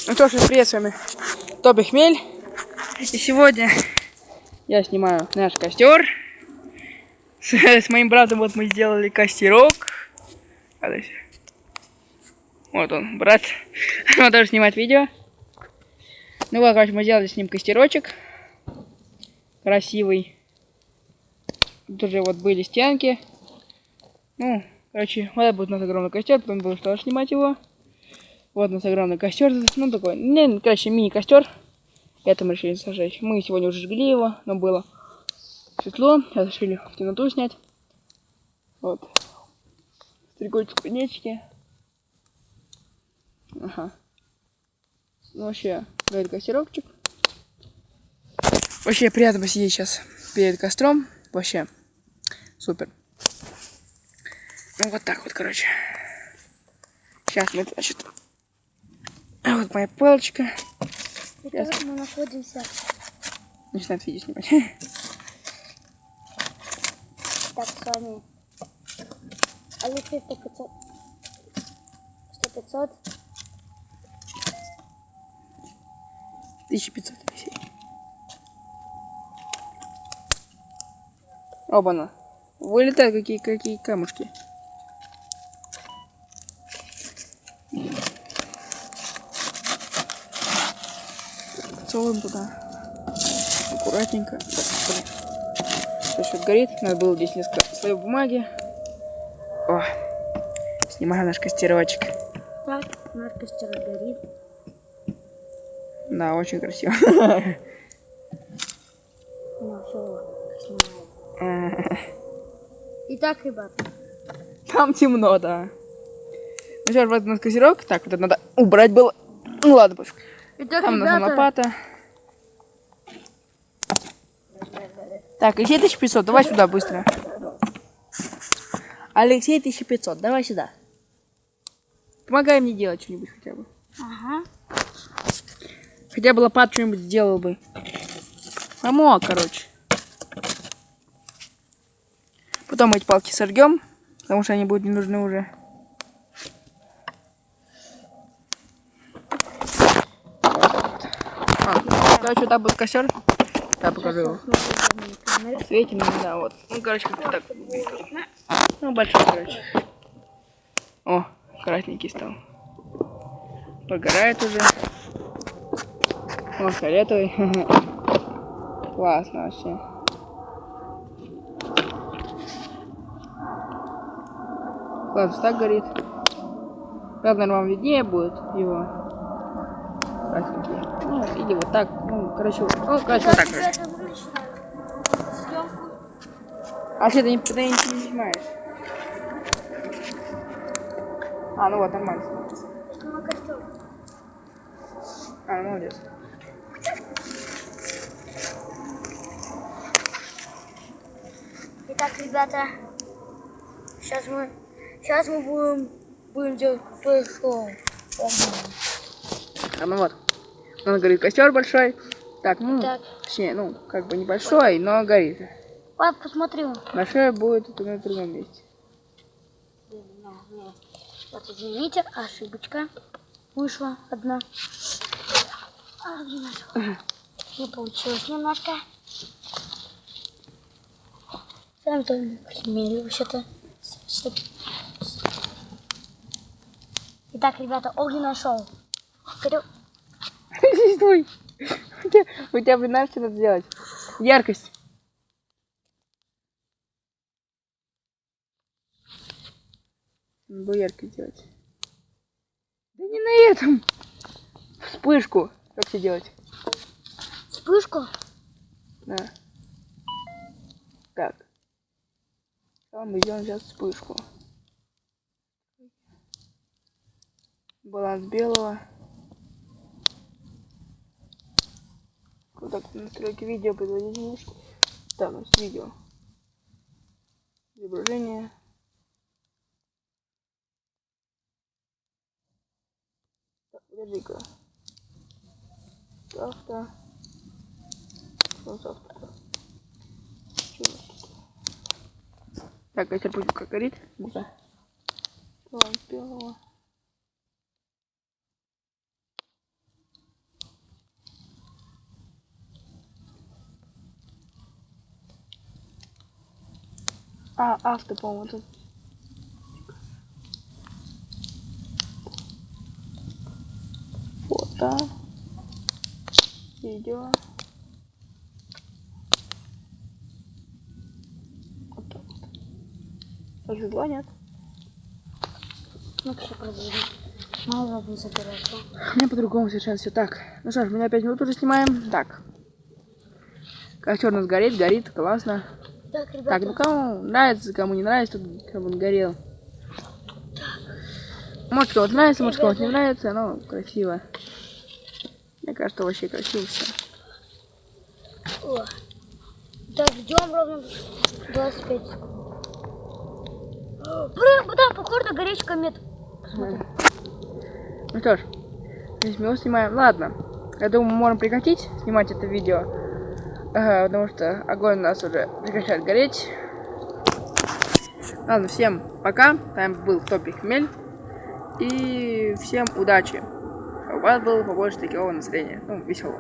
Ну что ж, привет, с вами Тоби Хмель. И сегодня я снимаю наш костер. С моим братом вот мы сделали костерок. Вот он, брат. Он тоже снимает видео. Ну вот, короче, мы сделали с ним костерочек. Красивый. Тут уже вот были стенки. Ну, короче, вот это будет у нас огромный костер. Потом будем тоже снимать его. Вот у нас огромный костер. Ну, такой, короче, мини-костер. Это мы решили сожечь. Мы сегодня уже жгли его, но было светло. Сейчас решили в темноту снять. Вот. Стрекочут кузнечики. Ага. Ну, вообще, горит костерочек. Вообще, приятно посидеть сейчас перед костром. Вообще, супер. Ну, вот так вот, короче. Сейчас мы, значит... Вот моя палочка. Итак, мы находимся. Начинает видео снимать. Так, с вами Алексей 100-500. 100-500. 1500 Алексей. Оба-на. Вылетают какие камушки. Целуем туда. Аккуратненько. Все что горит. Надо было здесь несколько слоев бумаги. О, снимаю наш костерочек. Так, наш костер горит. Да, очень красиво. Ну, все, снимаю. Итак, ребята. Там темно, да. Ну сейчас вот у нас костерок. Так, вот это надо убрать было. Ну ладно, пофиг. Итак, Там у нас ребята. лопата. Так, Алексей 1500, давай сюда быстро. Алексей 1500, давай сюда. Помогай мне делать что-нибудь хотя бы. Ага. Хотя бы лопат что-нибудь сделал бы. Помог, короче. Потом мы эти палки сожгем, потому что они будут не нужны уже. Короче, так будет костер. Я покажу его. Светим, да, вот. Ну, короче, как-то так. Ну, большой, короче. О, красненький стал. Погорает уже. О, фиолетовый. Классно вообще. Классно, так горит. Правда, наверное, вам виднее будет его. Красненький. Ну, или вот так. Ну, короче, вот так, короче. А что, ты не снимаешь? А, ну вот, нормально снимается. А, ну молодец. Итак, ребята, сейчас мы будем делать крутое шоу. А, ну вот. Он горит костер большой. Так, ну, Так. точнее, ну, как бы небольшой, но горит. Пап, посмотри. Большой будет на другом месте. Вот, извините, ошибочка вышла одна. Не получилось немножко. Сам там хмель вообще-то. Итак, ребята, огненное шоу. Вперед. Стой. У тебя, блин, знаешь, что надо сделать? Яркость. Надо было яркость делать. Да не на этом. Вспышку. Как все делать? Вспышку? Да. Так. Мы сделаем сейчас вспышку. Баланс белого. Вот так, настройки видео, производительность. Так, у нас видео. Изображение. Так, подожди-ка. Авто. Авто. Так, если будет как горит. Ну-ка. Баланс белого. Авто, по-моему, тут. Фото. Видео. Вот так вот. Даже два нет. Ну, что пробуем. Мало бы забираться. У меня по-другому совершенно все так. Ну что ж, мы на 5 минут уже снимаем. Так. Костер у нас горит, классно. Так, Так, ребята. ну кому нравится, кому не нравится, тут как он горел. Может кому-то нравится, может кому-то не нравится, но красиво. Мне кажется, вообще красиво все. О. Так, ждем ровно 25 секунд. Да, похоже, горячий комет. Посмотри. Ну что ж, 10 минут снимаем. Ладно, я думаю, мы можем прекратить снимать это видео. Потому что огонь у нас уже прекращает гореть. Ладно, всем пока. Там был Топик Хмель. И всем удачи. У вас было побольше такого настроения. Ну, веселого.